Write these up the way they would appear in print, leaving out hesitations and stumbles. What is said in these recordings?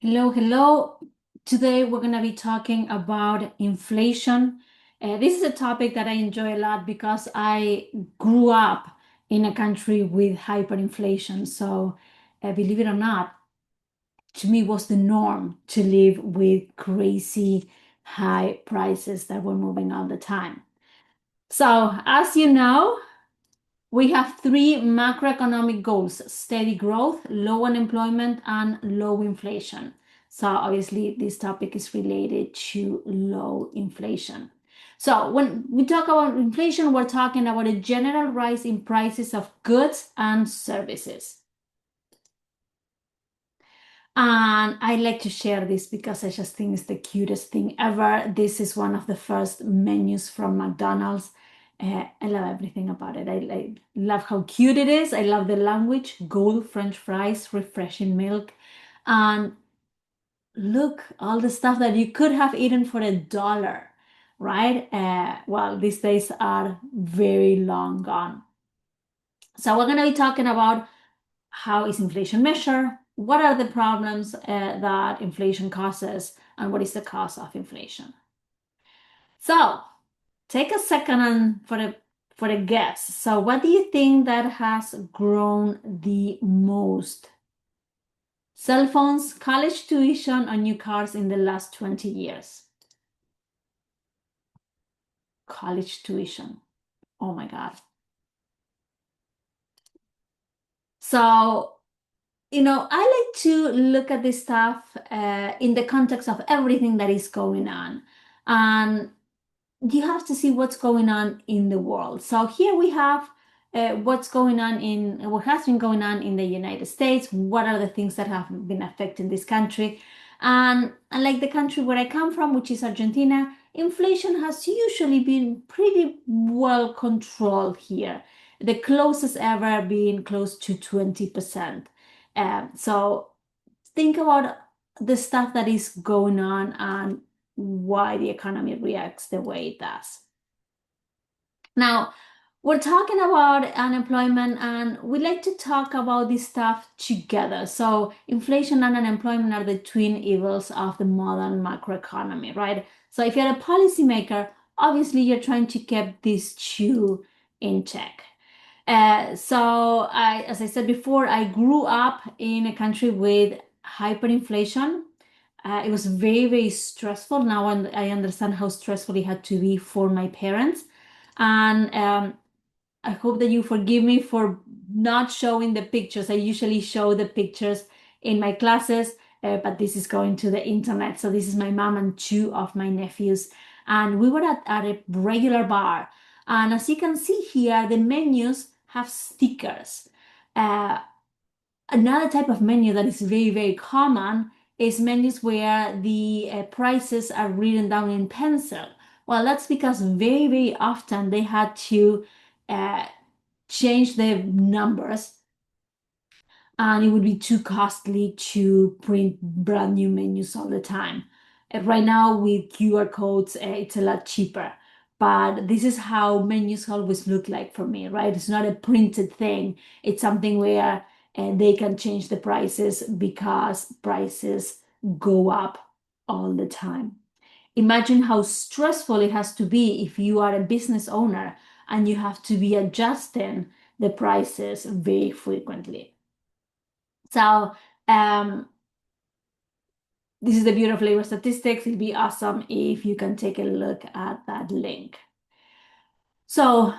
Hello, hello. Today we're going to be talking about inflation. This is a topic that I enjoy a lot because I grew up in a country with hyperinflation. So, believe it or not, to me was the norm to live with crazy high prices that were moving all the time. So, as you know, we have three macroeconomic goals: steady growth, low unemployment, and low inflation. So obviously this topic is related to low inflation. So when we talk about inflation, we're talking about a general rise in prices of goods and services. And I like to share this because I just think it's the cutest thing ever. This is one of the first menus from McDonald's. I love everything about it. I love how cute it is. I love the language, gold French fries, refreshing milk. And look, all the stuff that you could have eaten for $1, right? Well, these days are very long gone. So we're going to be talking about how is inflation measured, what are the problems that inflation causes, and what is the cause of inflation. So take a second for a guess. So what do you think that has grown the most? Cell phones, college tuition, or new cars in the last 20 years? College tuition. Oh my God. So I like to look at this stuff in the context of everything that is going on. And you have to see what's going on in the world. So here we have what has been going on in the United States. What are the things that have been affecting this country? And unlike the country where I come from, which is Argentina, inflation has usually been pretty well controlled here. The closest ever being close to 20%. So think about the stuff that is going on and why the economy reacts the way it does. Now, we're talking about unemployment, and we like to talk about this stuff together. So, inflation and unemployment are the twin evils of the modern macroeconomy, right? So, if you're a policymaker, obviously you're trying to keep these two in check. As I said before, I grew up in a country with hyperinflation. It was very, very stressful. Now I understand how stressful it had to be for my parents. And I hope that you forgive me for not showing the pictures. I usually show the pictures in my classes, but this is going to the internet. So this is my mom and two of my nephews. And we were at a regular bar. And as you can see here, the menus have stickers. Uh, Another type of menu that is very, very common is menus where the prices are written down in pencil. Well, that's because very, very often they had to uh, change the numbers, and it would be too costly to print brand new menus all the time. Right now, with QR codes, it's a lot cheaper. But this is how menus always look like for me, right? It's not a printed thing. It's something where they can change the prices because prices go up all the time. Imagine how stressful it has to be if you are a business owner and you have to be adjusting the prices very frequently. So this is the Bureau of Labor Statistics. It'd be awesome if you can take a look at that link. So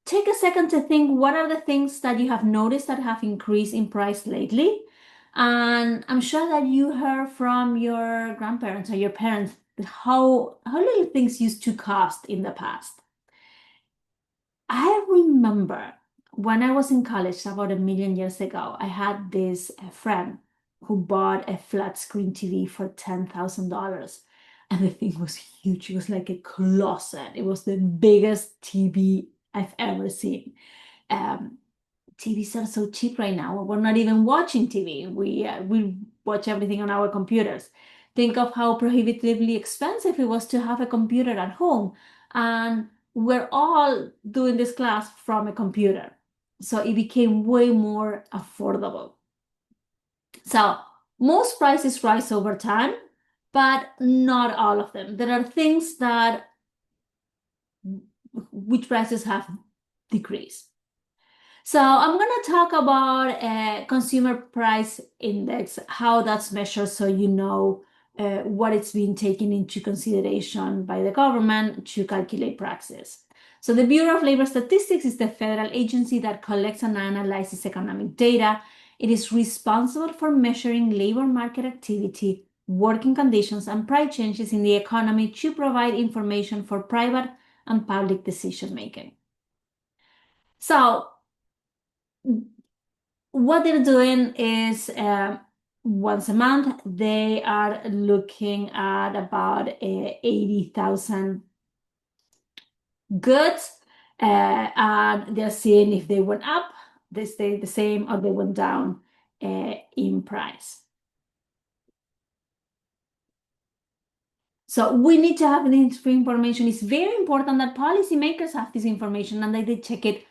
take a second to think, what are the things that you have noticed that have increased in price lately? And I'm sure that you heard from your grandparents or your parents how little things used to cost in the past. I remember when I was in college about a million years ago, I had this friend who bought a flat screen TV for $10,000. And the thing was huge. It was like a closet. It was the biggest TV I've ever seen. Um, TVs are so cheap right now. We're not even watching TV. We watch everything on our computers. Think of how prohibitively expensive it was to have a computer at home, and we're all doing this class from a computer. So it became way more affordable. So Most prices rise over time, but not all of them. There are things that which prices have decreased. So I'm going to talk about consumer price index, how that's measured so you know what it's being taken into consideration by the government to calculate prices. So the Bureau of Labor Statistics is the federal agency that collects and analyzes economic data. It is responsible for measuring labor market activity, working conditions, and price changes in the economy to provide information for private and public decision making. So what they're doing is once a month, they are looking at about 80,000 goods, and they're seeing if they went up, they stay the same, or they went down in price. So we need to have this information. It's very important that policymakers have this information and that they check it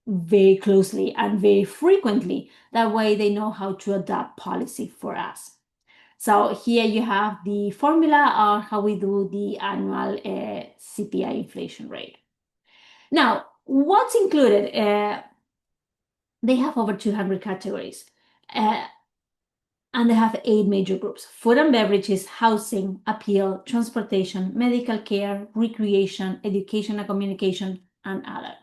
very closely and very frequently. That way they know how to adapt policy for us. So here you have the formula on how we do the annual CPI inflation rate. Now, what's included? They have over 200 categories. And they have 8 major groups: food and beverages, housing, appeal, transportation, medical care, recreation, education and communication, and other.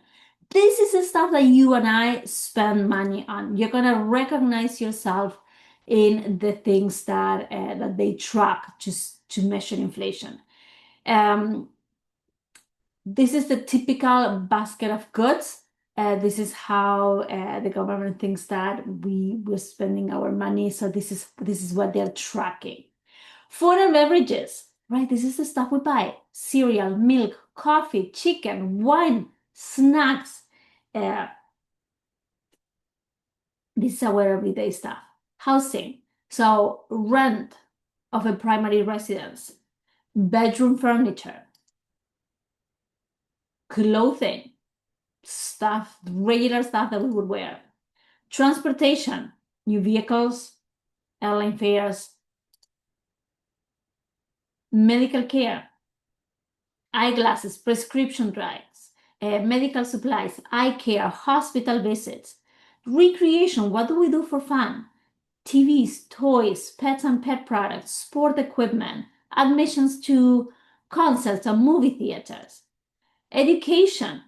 This is the stuff that you and I spend money on. You're going to recognize yourself in the things that they track to measure inflation. This is the typical basket of goods. This is how the government thinks that we're spending our money. So this is what they're tracking. Food and beverages, right? This is the stuff we buy: cereal, milk, coffee, chicken, wine, snacks. This is our everyday stuff. Housing, so rent of a primary residence, bedroom furniture, clothing, stuff, regular stuff that we would wear. Transportation, new vehicles, airline fares. Medical care, eyeglasses, prescription drugs, medical supplies, eye care, hospital visits. Recreation, what do we do for fun? TVs, toys, pets and pet products, sport equipment, admissions to concerts and movie theaters. Education,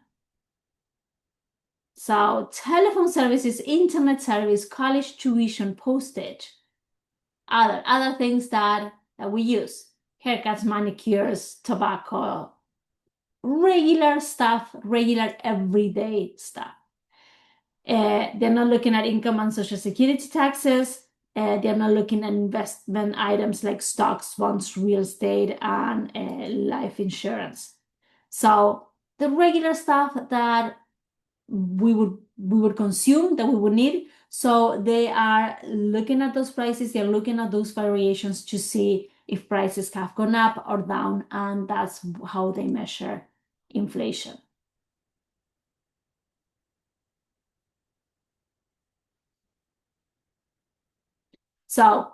so telephone services, internet service, college tuition, postage, other things that we use: haircuts, manicures, tobacco, regular stuff, regular everyday stuff. They're not looking at income and social security taxes. They're not looking at investment items like stocks, bonds, real estate, and life insurance. So the regular stuff that we would consume, that we would need. So they are looking at those prices, they're looking at those variations to see if prices have gone up or down, and that's how they measure inflation. So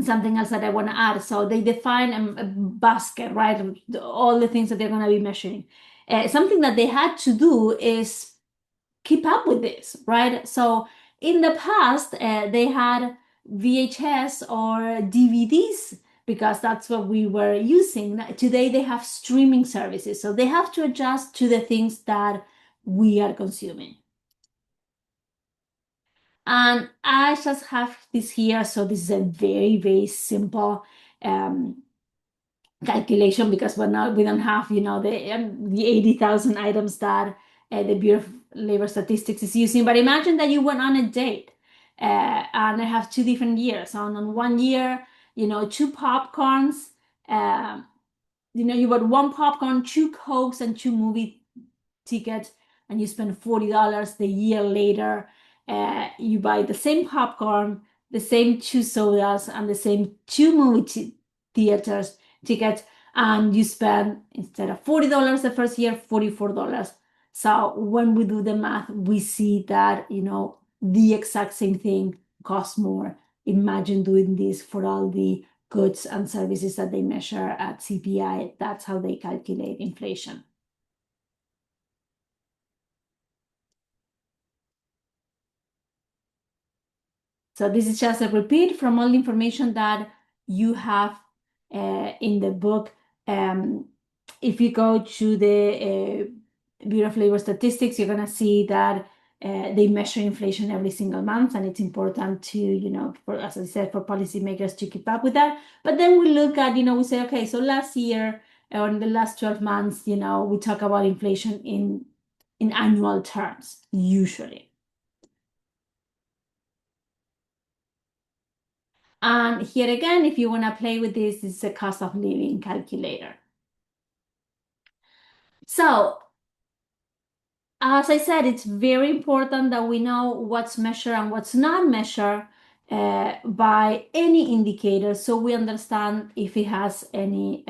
something else that I want to add. So they define a basket, right? All the things that they're going to be measuring. Something that they had to do is keep up with this, right? So in the past, they had VHS or DVDs because that's what we were using. Today, they have streaming services. So they have to adjust to the things that we are consuming. And I just have this here. So this is a very, very simple calculation because we don't have, the 80,000 items that the Bureau of Labor Statistics is using. But imagine that you went on a date and I have 2 different years. On 1 year, 2 popcorns, you bought 1 popcorn, 2 Cokes, and 2 movie tickets, and you spend $40. The year later, you buy the same popcorn, the same 2 sodas, and the same 2 movie theaters tickets, and you spend, instead of $40 the first year, $44. So when we do the math, we see that the exact same thing costs more imagine doing this for all the goods and services that they measure at CPI. That's how they calculate inflation. So this is just a repeat from all the information that you have in the book. Um, if you go to the Bureau of Labor Statistics, you're going to see that they measure inflation every single month, and it's important to, as I said, for policymakers to keep up with that. But then we look at, we say, okay, so last year or in the last 12 months, we talk about inflation in annual terms, usually. And here again, if you want to play with this is a cost of living calculator. So, as I said, it's very important that we know what's measured and what's not measured by any indicator, so we understand if it has any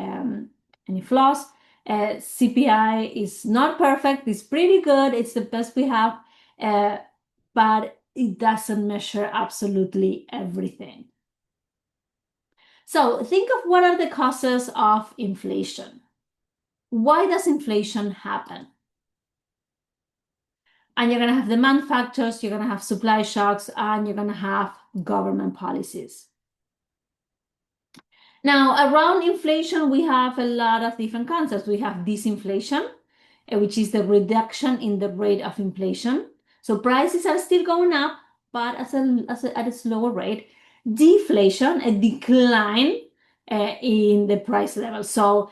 flaws. CPI is not perfect; it's pretty good. It's the best we have, but it doesn't measure absolutely everything. So think of what are the causes of inflation. Why does inflation happen? And you're going to have demand factors, you're going to have supply shocks, and you're going to have government policies. Now, around inflation, we have a lot of different concepts. We have disinflation, which is the reduction in the rate of inflation. So prices are still going up, but at a slower rate. Deflation, a decline in the price level. So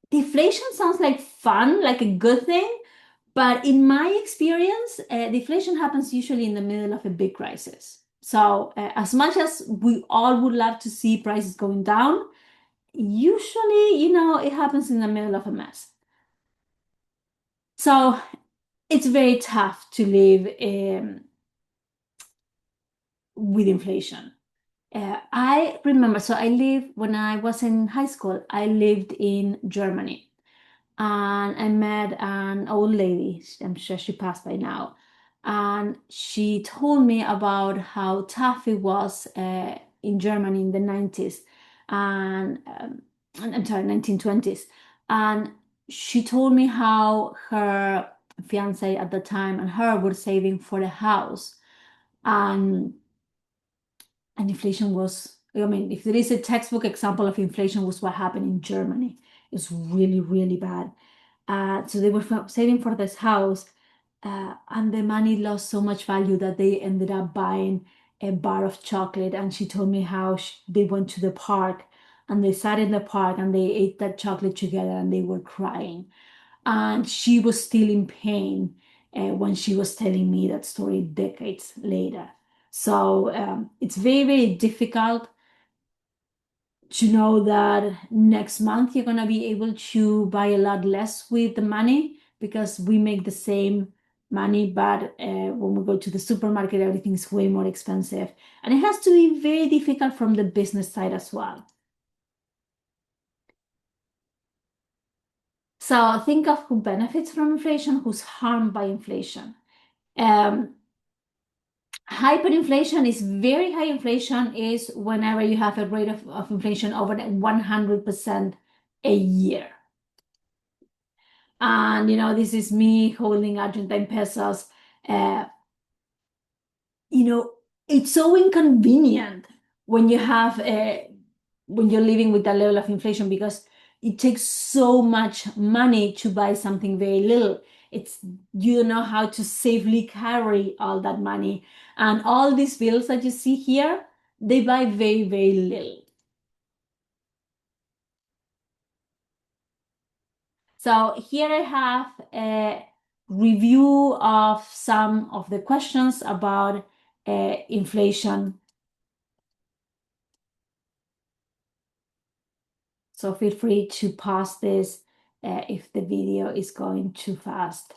deflation sounds like fun, like a good thing, but in my experience, deflation happens usually in the middle of a big crisis. So as much as we all would love to see prices going down, usually, it happens in the middle of a mess. So it's very tough to live with inflation. I remember, so when I was in high school, I lived in Germany. And I met an old lady. I'm sure she passed by now. And she told me about how tough it was in Germany in the 90s and I'm sorry, 1920s. And she told me how her fiance at the time and her were saving for a house. And inflation was, I mean, if there is a textbook example of inflation was what happened in Germany. It's really, really bad. So they were saving for this house, and the money lost so much value that they ended up buying a bar of chocolate. And she told me how they went to the park and they sat in the park and they ate that chocolate together and they were crying. And she was still in pain when she was telling me that story decades later. So it's very, very difficult to know that next month you're going to be able to buy a lot less with the money because we make the same money, but when we go to the supermarket, everything's way more expensive. And it has to be very difficult from the business side as well. So think of who benefits from inflation, who's harmed by inflation. Um, Hyperinflation is very high inflation is whenever you have a rate of inflation over 100% a year. And this is me holding Argentine pesos. Uh, it's so inconvenient when you have when you're living with that level of inflation because it takes so much money to buy something very little. It's you don't know how to safely carry all that money. And all these bills that you see here, they buy very, very little. So here I have a review of some of the questions about inflation. So feel free to pause this if the video is going too fast.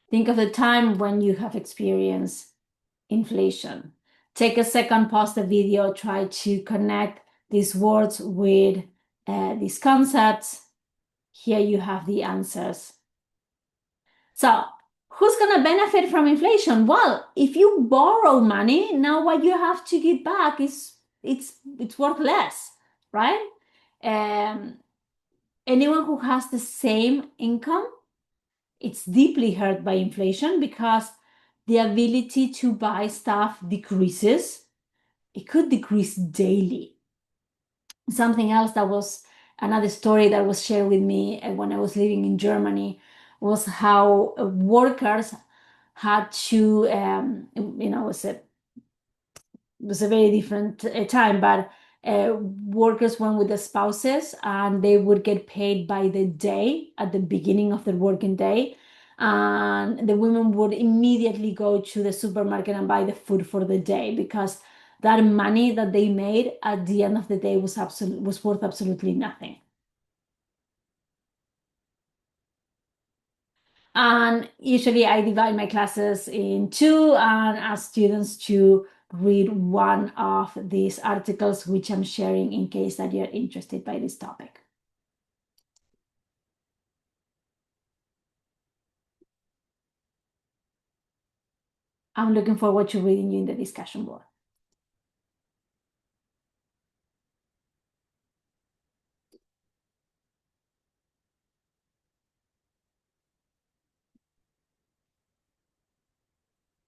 Think of the time when you have experienced inflation. Take a second, pause the video, try to connect these words with these concepts. Here you have the answers. So, who's going to benefit from inflation? Well, if you borrow money, now what you have to give back is it's worth less, right? Um, Anyone who has the same income, it's deeply hurt by inflation because the ability to buy stuff decreases. It could decrease daily. Something else that was another story that was shared with me when I was living in Germany was how workers had to, it was a very different time, but workers went with the spouses and they would get paid by the day at the beginning of the working day. And the women would immediately go to the supermarket and buy the food for the day because that money that they made at the end of the day was worth absolutely nothing. And usually I divide my classes in two and ask students to read one of these articles, which I'm sharing in case that you're interested by this topic. I'm looking forward to reading you in the discussion board.